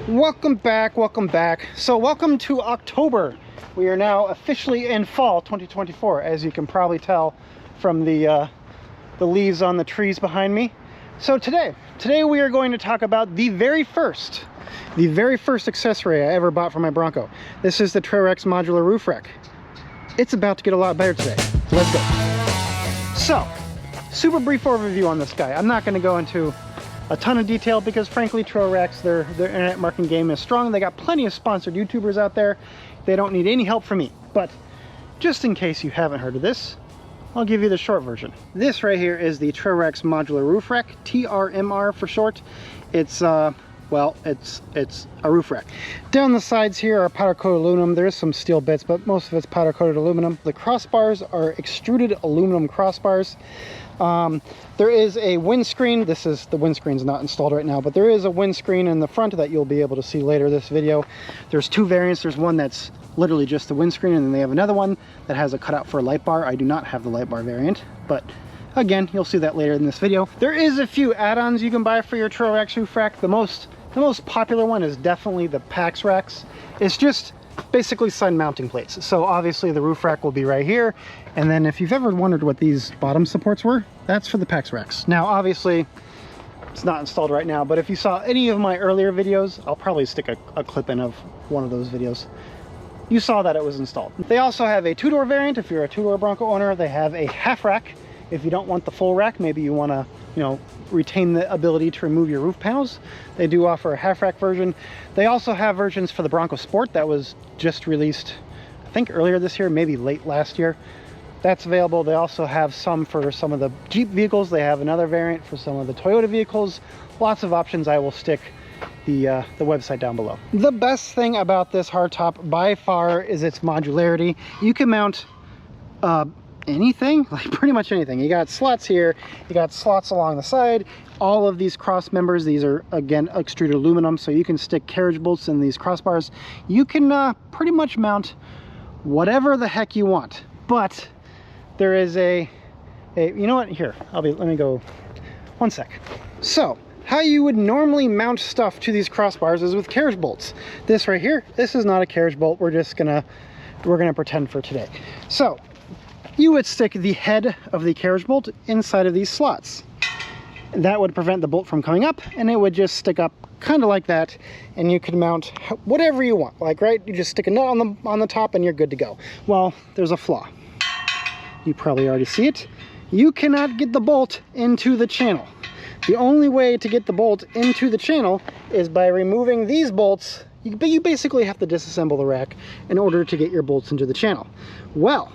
Welcome back. So welcome to October. We are now officially in fall 2024, as you can probably tell from the leaves on the trees behind me. So today we are going to talk about the very first accessory I ever bought for my Bronco. This is the TrailRax modular roof rack. It's about to get a lot better today. Let's go. So, super brief overview on this guy. I'm not going to go into a ton of detail because frankly TrailRax, their internet marketing game is strong. They got plenty of sponsored YouTubers out there. They don't need any help from me. But just in case you haven't heard of this, I'll give you the short version. This right here is the TrailRax modular roof rack, TRMR for short. It's well, it's a roof rack. Down the sides here are powder coated aluminum. There is some steel bits, but most of it's powder coated aluminum. The crossbars are extruded aluminum crossbars. There is a windscreen. The windscreen's not installed right now, but there is a windscreen in the front that you'll be able to see later this video. There's two variants. There's one that's literally just the windscreen, and then they have another one that has a cutout for a light bar. I do not have the light bar variant, but again, you'll see that later in this video. There is a few add-ons you can buy for your TrailRax roof rack. The most popular one is definitely the PAX racks. It's just basically side mounting plates. So obviously the roof rack will be right here, and then if you've ever wondered what these bottom supports were, that's for the PAX racks. Now obviously it's not installed right now, but if you saw any of my earlier videos, I'll probably stick a clip in of one of those videos. You saw that it was installed. They also have a two-door variant. If you're a two-door Bronco owner, they have a half rack. If you don't want the full rack, maybe you want to, retain the ability to remove your roof panels, they do offer a half rack version. They also have versions for the Bronco Sport that was just released, I think earlier this year, maybe late last year. That's available. They also have some for some of the Jeep vehicles. They have another variant for some of the Toyota vehicles. Lots of options. I will stick the website down below. The best thing about this hardtop by far is its modularity. You can mount anything, like pretty much anything. You got slots here, you got slots along the side. All of these cross members, these are again extruded aluminum, so you can stick carriage bolts in these crossbars. You can pretty much mount whatever the heck you want. But there is a you know what, here, let me go one sec. So how you would normally mount stuff to these crossbars is with carriage bolts. This right here, this is not a carriage bolt. We're gonna pretend for today. So you would stick the head of the carriage bolt inside of these slots. That would prevent the bolt from coming up, and it would just stick up kind of like that, and you could mount whatever you want. Like, right, you just stick a nut on the top and you're good to go. Well, there's a flaw. You probably already see it. You cannot get the bolt into the channel. The only way to get the bolt into the channel is by removing these bolts. You basically have to disassemble the rack in order to get your bolts into the channel. Well,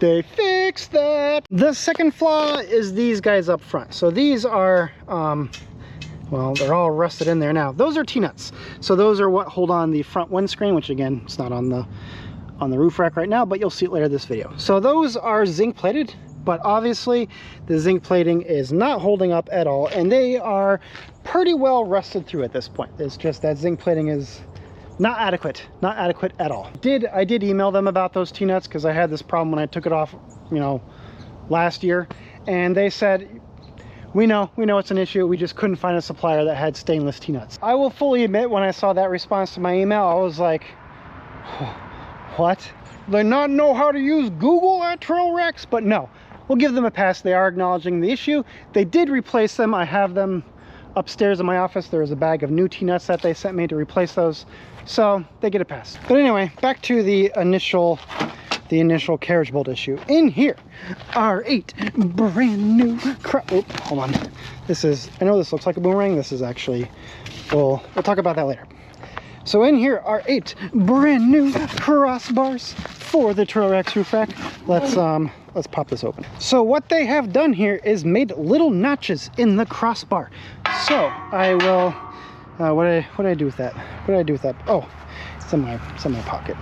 they fixed that. The second flaw is these guys up front. So these are, well, they're all rusted in there now. Those are T-nuts. So those are what hold on the front windscreen, which again, it's not on the roof rack right now, but you'll see it later in this video. So those are zinc plated, but obviously the zinc plating is not holding up at all, and they are pretty well rusted through at this point. It's just that zinc plating is not adequate at all. I did email them about those T-nuts because I had this problem when I took it off, last year, and they said, we know it's an issue. We just couldn't find a supplier that had stainless T-nuts. I will fully admit, when I saw that response to my email, I was like, what? They not know how to use Google at TrailRax? But no, we'll give them a pass. They are acknowledging the issue. They did replace them. I have them upstairs in my office. There is a bag of new T-nuts that they sent me to replace those, so they get a pass. But anyway, back to the initial carriage bolt issue. In here are 8 brand new hold on. I know this looks like a boomerang. This is actually, we'll talk about that later. So in here are 8 brand new crossbars for the TrailRax roof rack. Let's pop this open. So what they have done here is made little notches in the crossbar. So I will, what did I do with that? What did I do with that? Oh, it's in my pocket.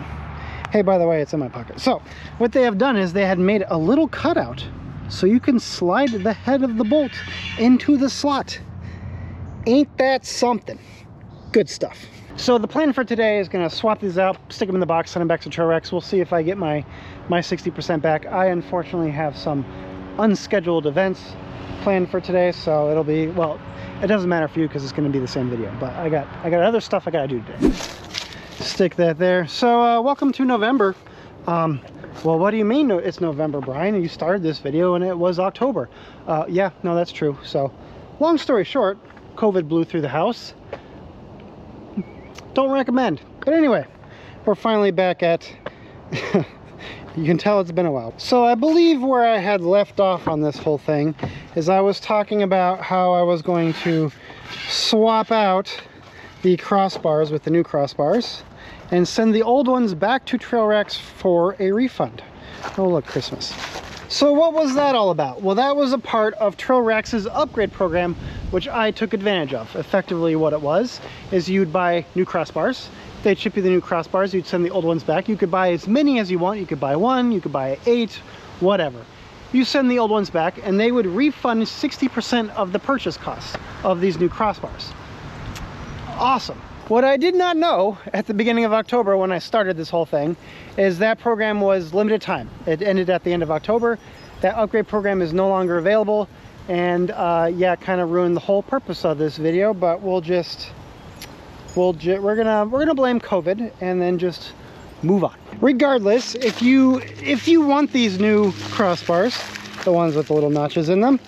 Hey, by the way, it's in my pocket. So what they have done is they had made a little cutout so you can slide the head of the bolt into the slot. Ain't that something? Good stuff. So the plan for today is going to swap these out, stick them in the box, send them back to TrailRax. We'll see if I get my 60% back. I unfortunately have some unscheduled events planned for today, so it'll be, well, It doesn't matter for you because it's going to be the same video, but I got other stuff I got to do today. Stick that there. So welcome to November. Well, what do you mean it's November, Brian? You started this video and it was October. Yeah, no, that's true. So long story short, COVID blew through the house. Don't recommend. But anyway, we're finally back at you can tell it's been a while. So I believe where I had left off on this whole thing is I was talking about how I was going to swap out the crossbars with the new crossbars and send the old ones back to TrailRax for a refund. Oh look, Christmas. So what was that all about? Well, that was a part of TrailRax's upgrade program, which I took advantage of. Effectively what it was is you'd buy new crossbars. They'd ship you the new crossbars, you'd send the old ones back. You could buy as many as you want. You could buy 1, you could buy 8, whatever. You send the old ones back and they would refund 60% of the purchase costs of these new crossbars. Awesome. What I did not know at the beginning of October when I started this whole thing is that program was limited time. It ended at the end of October. That upgrade program is no longer available, and yeah, it kind of ruined the whole purpose of this video, but we're gonna blame COVID and then just move on. Regardless, if you want these new crossbars, the ones with the little notches in them,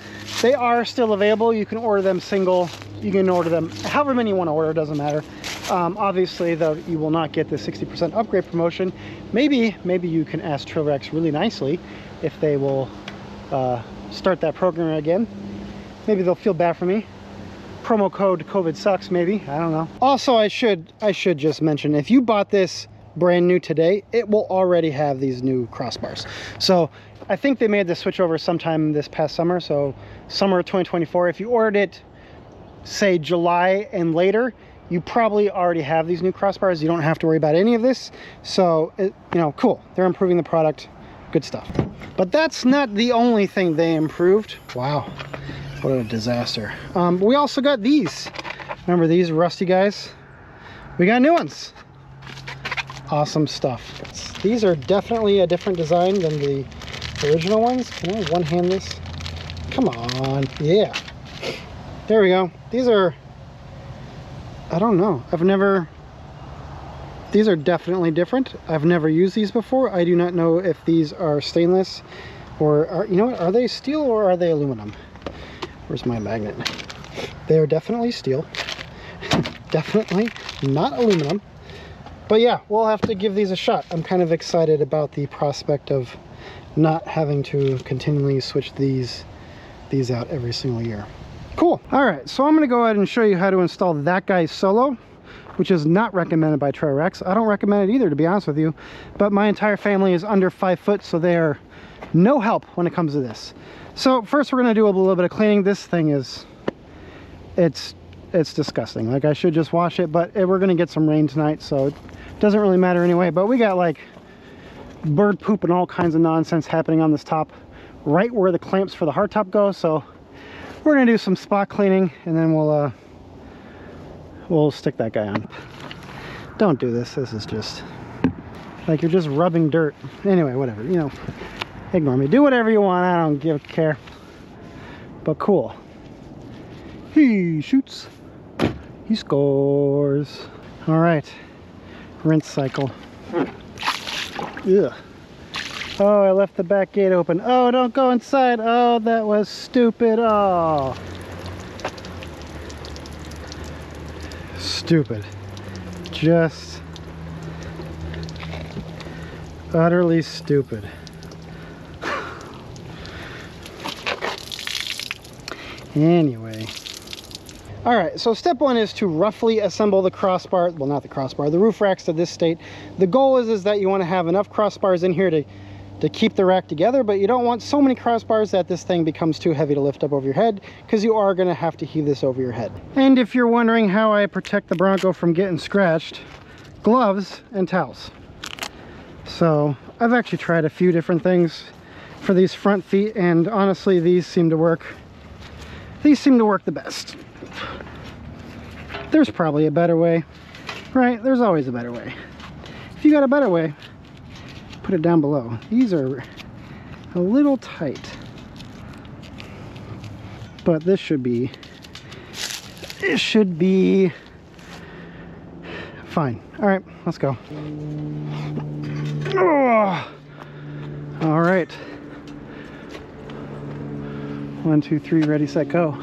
they are still available. You can order them single, you can order them however many you want to order, it doesn't matter. Obviously though, you will not get the 60% upgrade promotion. Maybe you can ask TrailRax really nicely if they will start that program again. Maybe they'll feel bad for me. Promo code COVID sucks, maybe, I don't know. Also, I should just mention, if you bought this brand new today, it will already have these new crossbars. So I think they made the switch over sometime this past summer, so summer of 2024. If you ordered it, say July and later, you probably already have these new crossbars. You don't have to worry about any of this. So, you know, cool. They're improving the product. Good stuff. But that's not the only thing they improved. Wow. What a disaster. We also got these. Remember these rusty guys? We got new ones. Awesome stuff. These are definitely a different design than the original ones. Can I one-hand this? Come on. Yeah. There we go. These are, I don't know. These are definitely different. I've never used these before. I do not know if these are stainless or you know what? Are they steel or are they aluminum? Where's my magnet? They are definitely steel. Definitely not aluminum. But yeah, we'll have to give these a shot. I'm kind of excited about the prospect of not having to continually switch these out every single year. Cool. All right, so I'm going to go ahead and show you how to install that guy's solo, which is not recommended by TrailRax. I don't recommend it either, to be honest with you. But my entire family is under 5 foot, so they are no help when it comes to this. So first we're going to do a little bit of cleaning. This thing is, it's disgusting. Like, I should just wash it, but we're going to get some rain tonight, so it doesn't really matter anyway. But we got like bird poop and all kinds of nonsense happening on this top, right where the clamps for the hardtop go. So we're going to do some spot cleaning, and then we'll stick that guy on. Don't do this. This is just like you're just rubbing dirt. Anyway, whatever, you know, ignore me. Do whatever you want. I don't care. But cool. He shoots. He scores. All right. Rinse cycle. Ugh. Oh, I left the back gate open. Oh, don't go inside. Oh, that was stupid. Oh. Stupid. Just utterly stupid. Anyway. All right, so step one is to roughly assemble the crossbar, well, not the crossbar, the roof racks to this state. The goal is that you want to have enough crossbars in here to keep the rack together, but you don't want so many crossbars that this thing becomes too heavy to lift up over your head, because you are going to have to heave this over your head. And if you're wondering how I protect the Bronco from getting scratched, gloves and towels. So I've actually tried a few different things for these front feet, and honestly these seem to work the best. There's probably a better way, right? There's always a better way. If you got a better way, put it down below. These are a little tight, but this should be it should be fine. All right, let's go. Oh. All right. 1, 2, 3, ready, set, go.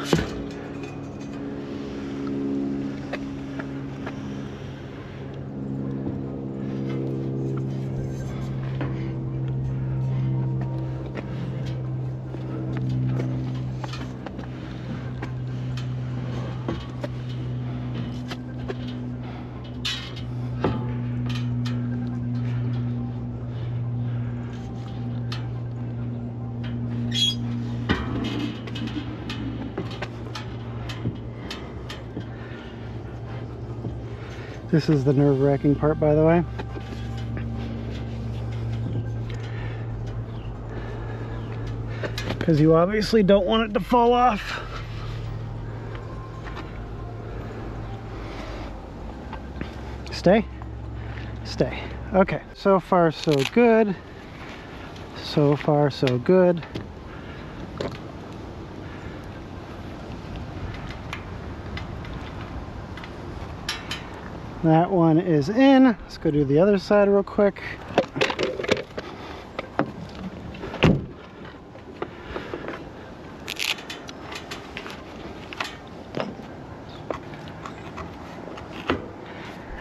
This is the nerve-wracking part, by the way. Because you obviously don't want it to fall off. Stay. Stay. Okay. So far, so good. So far, so good. That one is in. Let's go do the other side real quick.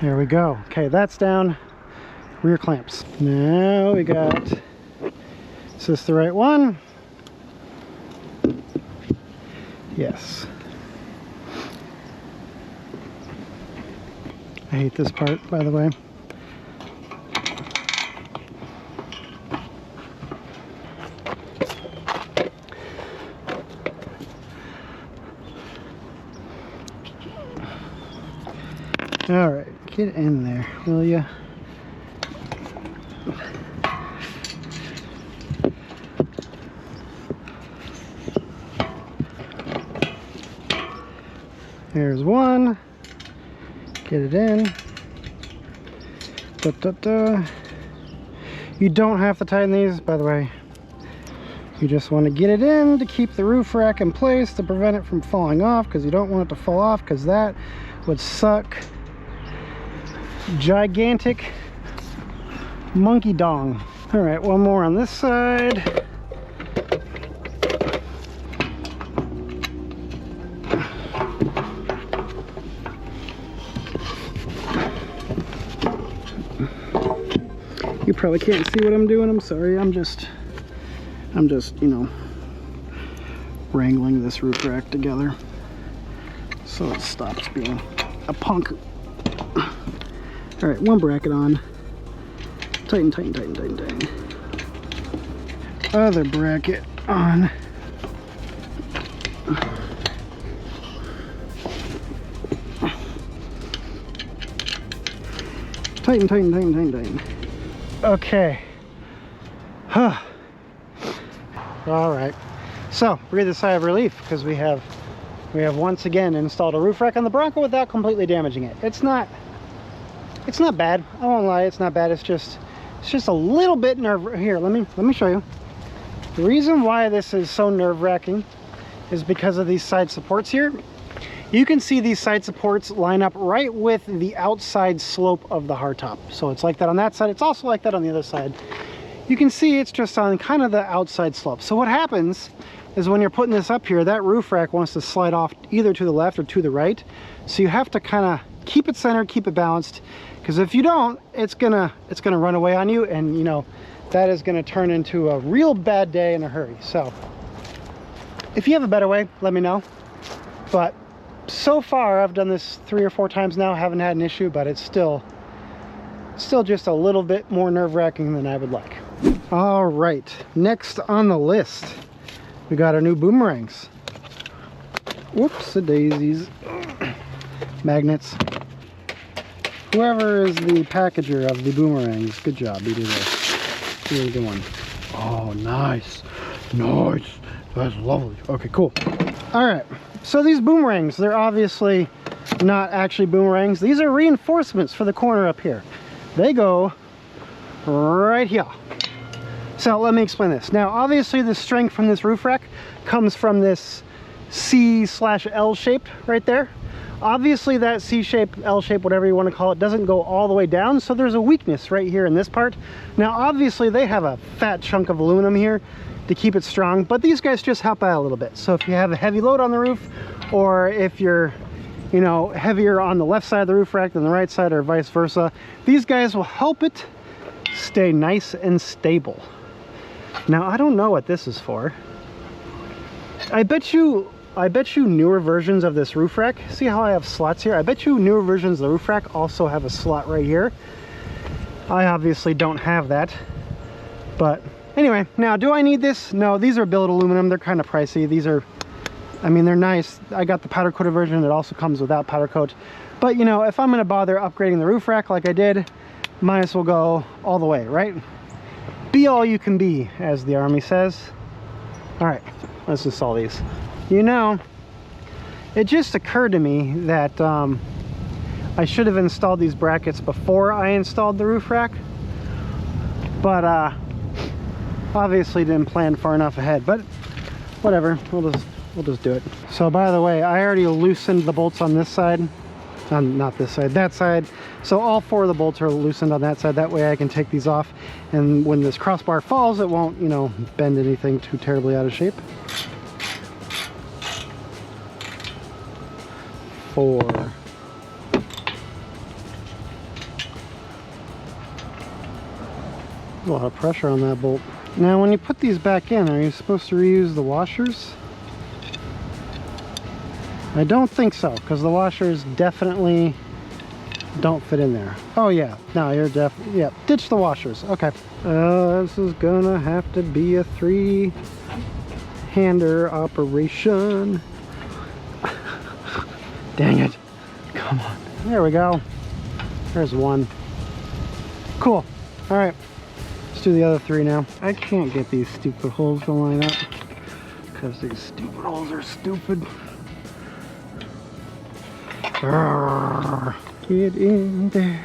There we go. Okay, that's down. Rear clamps. Now we got, is this the right one? Yes. I hate this part, by the way. All right, get in there, will ya? There's one. Get it in. Da, da, da. You don't have to tighten these, by the way. You just want to get it in to keep the roof rack in place to prevent it from falling off, because you don't want it to fall off, because that would suck gigantic monkey dong. All right, one more on this side. You probably can't see what I'm doing. I'm sorry. I'm just, you know, wrangling this roof rack together so it stops being a punk. All right, one bracket on. Tighten, tighten, tighten, tighten, tighten. Other bracket on. Tighten, tighten, tighten, tighten, tighten. Okay. Huh. All right. So breathe a sigh of relief, because we have once again installed a roof rack on the Bronco without completely damaging it. It's not bad. I won't lie. It's not bad. It's just a little bit here. Let me show you. The reason why this is so nerve-wracking is because of these side supports here. You can see these side supports line up right with the outside slope of the hardtop. So it's like that on that side. It's also like that on the other side. You can see it's just on kind of the outside slope. So what happens is when you're putting this up here, that roof rack wants to slide off either to the left or to the right. So you have to kind of keep it centered, keep it balanced, because if you don't, it's gonna run away on you, and you know that is gonna turn into a real bad day in a hurry. So if you have a better way, let me know. But so far, I've done this 3 or 4 times now, haven't had an issue, but it's still just a little bit more nerve-wracking than I would like. All right, next on the list, we got our new boomerangs. Whoops-a-daisies. Magnets. Whoever is the packager of the boomerangs, good job, you did a really good one. Oh, nice. Nice. That's lovely. Okay, cool. All right. So these boomerangs, they're obviously not actually boomerangs. These are reinforcements for the corner up here. They go right here. So let me explain this. Now, obviously the strength from this roof rack comes from this C/L shape right there. Obviously that C shape, L shape, whatever you want to call it, doesn't go all the way down, so there's a weakness right here in this part. Now obviously they have a fat chunk of aluminum here to keep it strong, but these guys just help out a little bit. So if you have a heavy load on the roof, or if you're, you know, heavier on the left side of the roof rack than the right side, or vice versa, these guys will help it stay nice and stable. Now I don't know what this is for. I bet you newer versions of this roof rack, see how I have slots here? I bet you newer versions of the roof rack also have a slot right here. I obviously don't have that, but anyway, now do I need this? No, these are billet aluminum. They're kind of pricey. These are, I mean, they're nice. I got the powder coated version that also comes without powder coat. But you know, if I'm gonna bother upgrading the roof rack like I did, might as well go all the way, right? Be all you can be, as the Army says. All right, let's install these. You know, it just occurred to me that I should have installed these brackets before I installed the roof rack, but obviously didn't plan far enough ahead, but whatever, we'll just do it. So by the way, I already loosened the bolts on this side, not this side, that side. So all 4 of the bolts are loosened on that side. That way I can take these off, and when this crossbar falls, it won't, you know, bend anything too terribly out of shape. 4. A lot of pressure on that bolt. Now when you put these back in, are you supposed to reuse the washers? I don't think so, because the washers definitely don't fit in there. Oh yeah, no, you're definitely, yeah, ditch the washers. Okay. This is gonna have to be a 3-hander operation. Dang it. Come on. There we go. There's 1. Cool. All right. Let's do the other 3 now. I can't get these stupid holes to line up because these stupid holes are stupid. Arrgh. Get in there,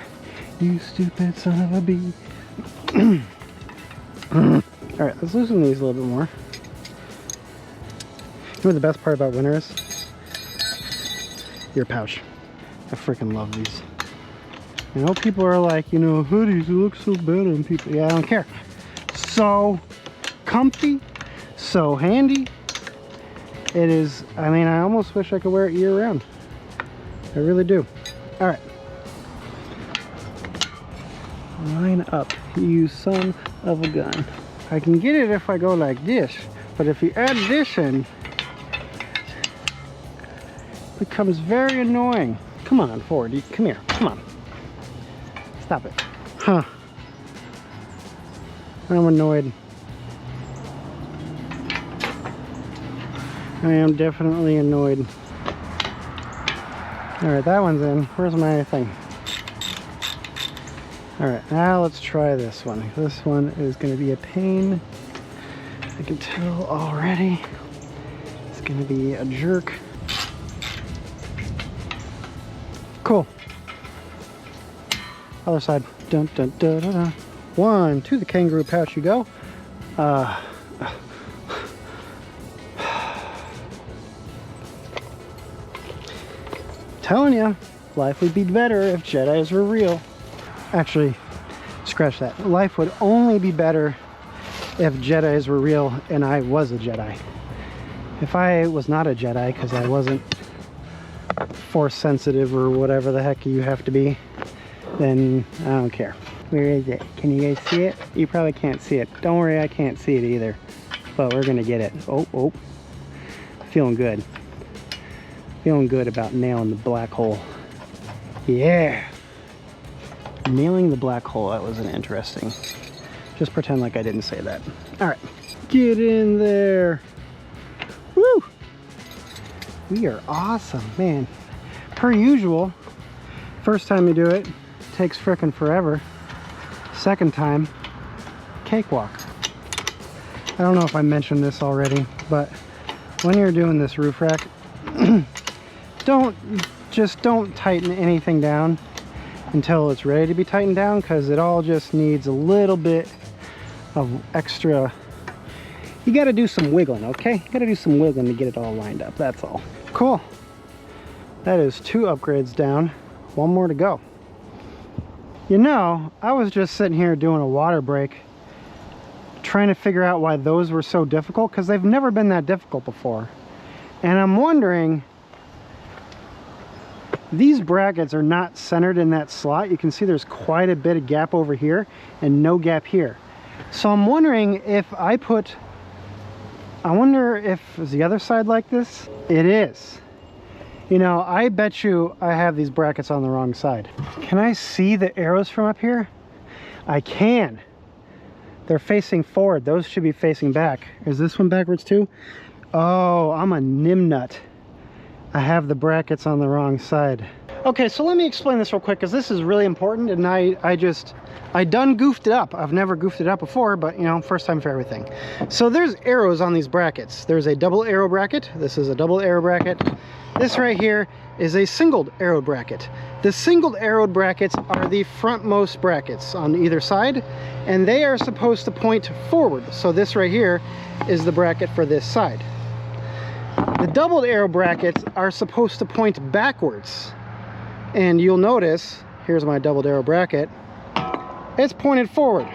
you stupid son of a bee. All right, let's loosen these a little bit more. You know what the best part about winter is? Your pouch. I freaking love these. I know people are like, you know, hoodies, they look so bad on people. Yeah, I don't care. So comfy, so handy. It is, I mean, I almost wish I could wear it year round. I really do. All right. Line up, you son of a gun. I can get it if I go like this, but if you add this in, it becomes very annoying. Come on, Ford, come here, come on. Stop it. Huh. I'm annoyed. I am definitely annoyed. Alright, that one's in. Where's my thing? Alright, now let's try this one. This one is going to be a pain. I can tell already. It's going to be a jerk. Cool. Other side. Dun, dun, dun, dun, dun. 1, to the kangaroo pouch you go. Telling you, life would be better if Jedis were real. Actually, scratch that. Life would only be better if Jedis were real and I was a Jedi. If I was not a Jedi because I wasn't force sensitive or whatever the heck you have to be, then I don't care. Where is it? Can you guys see it? You probably can't see it. Don't worry, I can't see it either. But we're gonna get it. Oh. Feeling good. Feeling good about nailing the black hole. Yeah. Nailing the black hole, that was an interesting. Just pretend like I didn't say that. All right, get in there. Woo! We are awesome, man. Per usual, first time you do it, takes frickin' forever. Second time, cakewalk. I don't know if I mentioned this already, but when you're doing this roof rack, don't tighten anything down until it's ready to be tightened down, because it all just needs a little bit of extra. You got to do some wiggling, okay? You got to do some wiggling to get it all lined up. That's all. Cool. That is 2 upgrades down, 1 more to go. You know, I was just sitting here doing a water break, trying to figure out why those were so difficult, because they've never been that difficult before. And I'm wondering, these brackets are not centered in that slot. You can see there's quite a bit of gap over here and no gap here. So I'm wondering if I wonder if is the other side like this? It is. You know, I bet you I have these brackets on the wrong side. Can I see the arrows from up here? I can. They're facing forward. Those should be facing back. Is this one backwards too? Oh, I'm a nimnut. I have the brackets on the wrong side. Okay, so let me explain this real quick, because this is really important, and I done goofed it up. I've never goofed it up before, but you know, first time for everything. So there's arrows on these brackets. There's a double arrow bracket. This is a double arrow bracket. This right here is a singled arrow bracket. The singled arrowed brackets are the frontmost brackets on either side, and they are supposed to point forward. So this right here is the bracket for this side. The doubled arrow brackets are supposed to point backwards. And you'll notice, here's my doubled arrow bracket, it's pointed forward.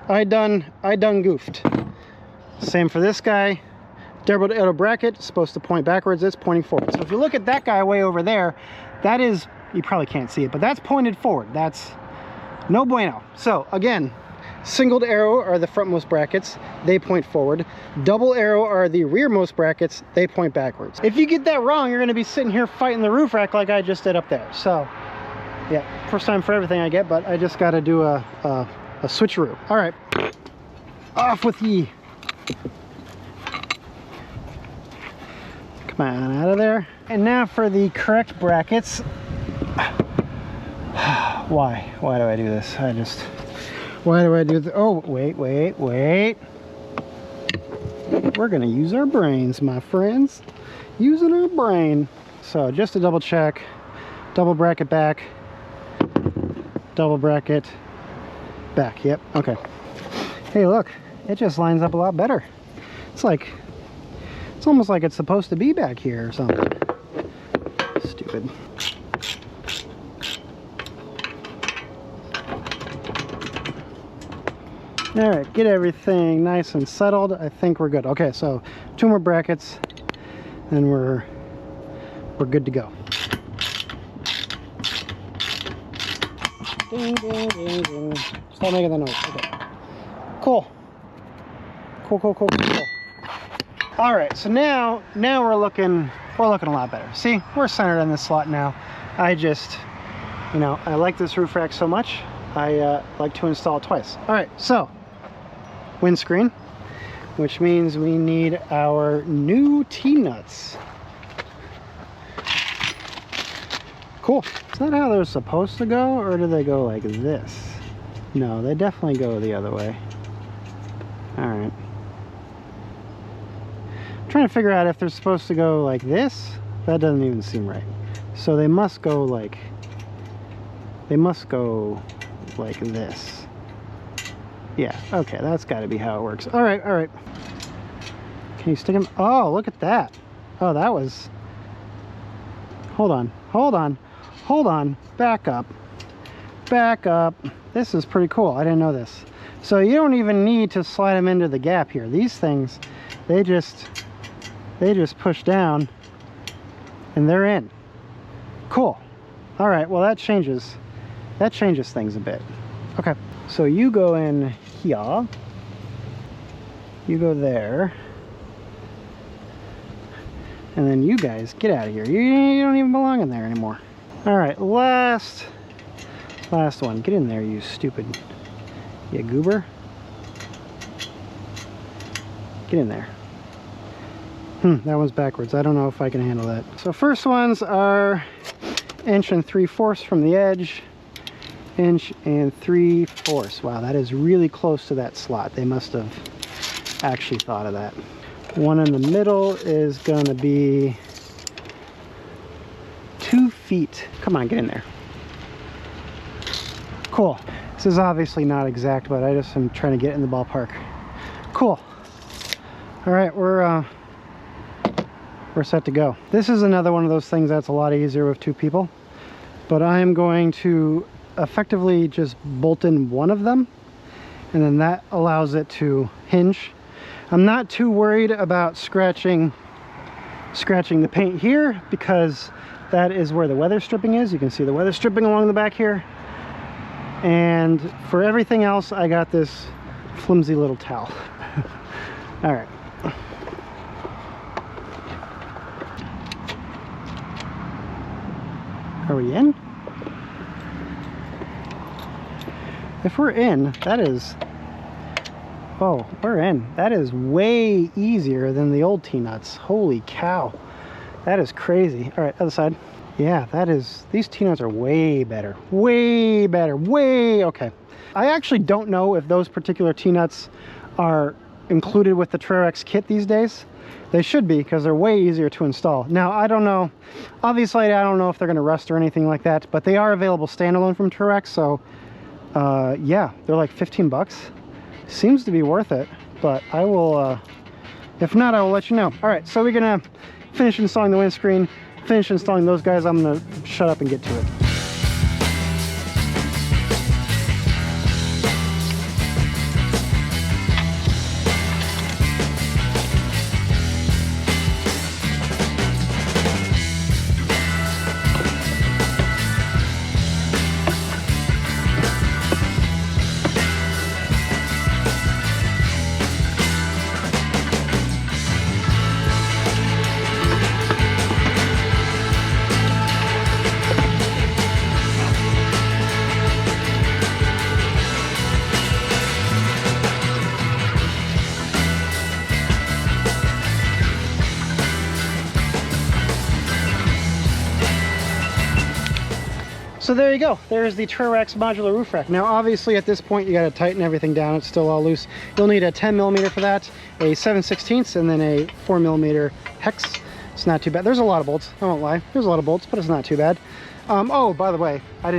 I done goofed. Same for this guy. Doubled arrow bracket, supposed to point backwards, it's pointing forward. So if you look at that guy way over there, that is, you probably can't see it, but that's pointed forward. That's no bueno. So again, singled arrow are the frontmost brackets, they point forward. Double arrow are the rearmost brackets, they point backwards. If you get that wrong, you're gonna be sitting here fighting the roof rack like I just did up there. So yeah, first time for everything I get, but I just gotta do a switcheroo. All right, off with ye. Come on, out of there. And now for the correct brackets. Why do I do this? Why do I do this? Oh, wait. We're gonna use our brains, my friends. Using our brain. So just to double check, double bracket back, double bracket back. Yep, okay. Hey, look, it just lines up a lot better. It's almost like it's supposed to be back here or something. Stupid. All right, get everything nice and settled. I think we're good. Okay, so 2 more brackets, and we're good to go. Ding, ding, ding, ding. Stop making the noise. Okay. Cool. Cool. All right, so now we're looking a lot better. See, we're centered in this slot now. I just, you know, I like this roof rack so much, I like to install it twice. All right, so windscreen, which means we need our new T-nuts. Cool. Is that how they're supposed to go, or do they go like this? No, they definitely go the other way. All right. I'm trying to figure out if they're supposed to go like this. That doesn't even seem right. So they must go like this. Yeah, okay, that's got to be how it works. All right. Can you stick them? Oh, look at that. Oh, that was... Hold on. Back up. This is pretty cool. I didn't know this. So you don't even need to slide them into the gap here. These things, they just push down and they're in. Cool. All right, well that changes things a bit. Okay, so you go in here, you go there, and then you guys get out of here. You don't even belong in there anymore. All right, last one. Get in there, you stupid, you goober. Get in there. That one's backwards. I don't know if I can handle that. So first ones are 1 3/4 from the edge, 1 3/4. Wow, that is really close to that slot. They must have actually thought of that. One in the middle is gonna be 2 feet. Come on, get in there. Cool. This is obviously not exact, but I just am trying to get in the ballpark. Cool. All right, we're we're set to go. This is another one of those things that's a lot easier with 2 people, but I am going to effectively just bolt in one of them, and then that allows it to hinge. I'm not too worried about scratching the paint here, because that is where the weather stripping is. You can see the weather stripping along the back here. And for everything else, I got this flimsy little towel. All right. Are we in? If we're in, that is... Oh, we're in. That is way easier than the old T-nuts. Holy cow. That is crazy. All right, other side. Yeah, that is... These T-nuts are way better. Way better. Way... Okay. I actually don't know if those particular T-nuts are included with the TrailRax kit these days. They should be, because they're way easier to install. Now, I don't know. Obviously, I don't know if they're going to rust or anything like that, but they are available standalone from TrailRax, so... yeah, they're like 15 bucks. Seems to be worth it, but I will, if not, I will let you know. All right, so we're gonna finish installing the windscreen, finish installing those guys. I'm gonna shut up and get to it. So there you go. There's the TrailRax modular roof rack. Now, obviously, at this point, you got to tighten everything down. It's still all loose. You'll need a 10mm for that, a 7/16, and then a 4mm hex. It's not too bad. There's a lot of bolts. I won't lie. There's a lot of bolts, but it's not too bad. Oh, by the way, I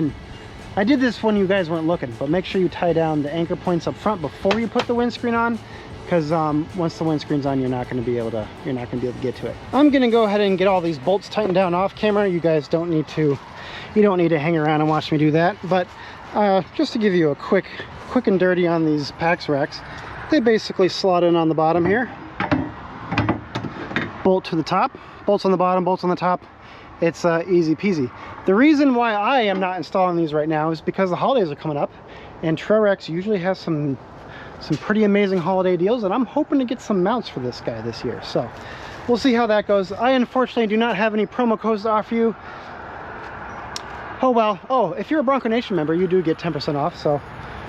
did this when you guys weren't looking, but make sure you tie down the anchor points up front before you put the windscreen on, because once the windscreen's on, you're not going to be able to get to it. I'm going to go ahead and get all these bolts tightened down off camera. You guys don't need to. You don't need to hang around and watch me do that, but just to give you a quick and dirty on these PAX racks, they basically slot in on the bottom here. Bolt to the top, bolts on the bottom, bolts on the top. It's easy peasy. The reason why I am not installing these right now is because the holidays are coming up, and TrailRax usually has some pretty amazing holiday deals, and I'm hoping to get some mounts for this guy this year. So we'll see how that goes. I unfortunately do not have any promo codes to offer you. Oh well. Oh, if you're a Bronco Nation member, you do get 10% off, so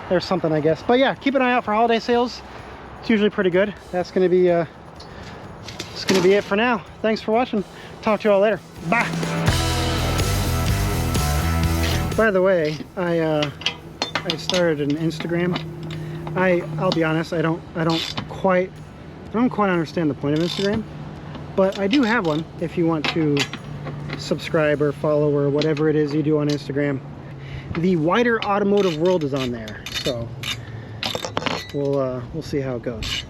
there's something, I guess. But yeah, keep an eye out for holiday sales. It's usually pretty good. That's gonna be it for now. Thanks for watching. Talk to you all later. Bye. By the way, I started an Instagram. I'll be honest, I don't quite understand the point of Instagram, but I do have one if you want to subscribe or follow or whatever it is you do on Instagram. The wider automotive world is on there, so we'll see how it goes.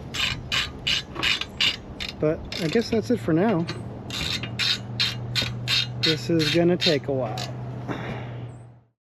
But I guess that's it for now. This is gonna take a while.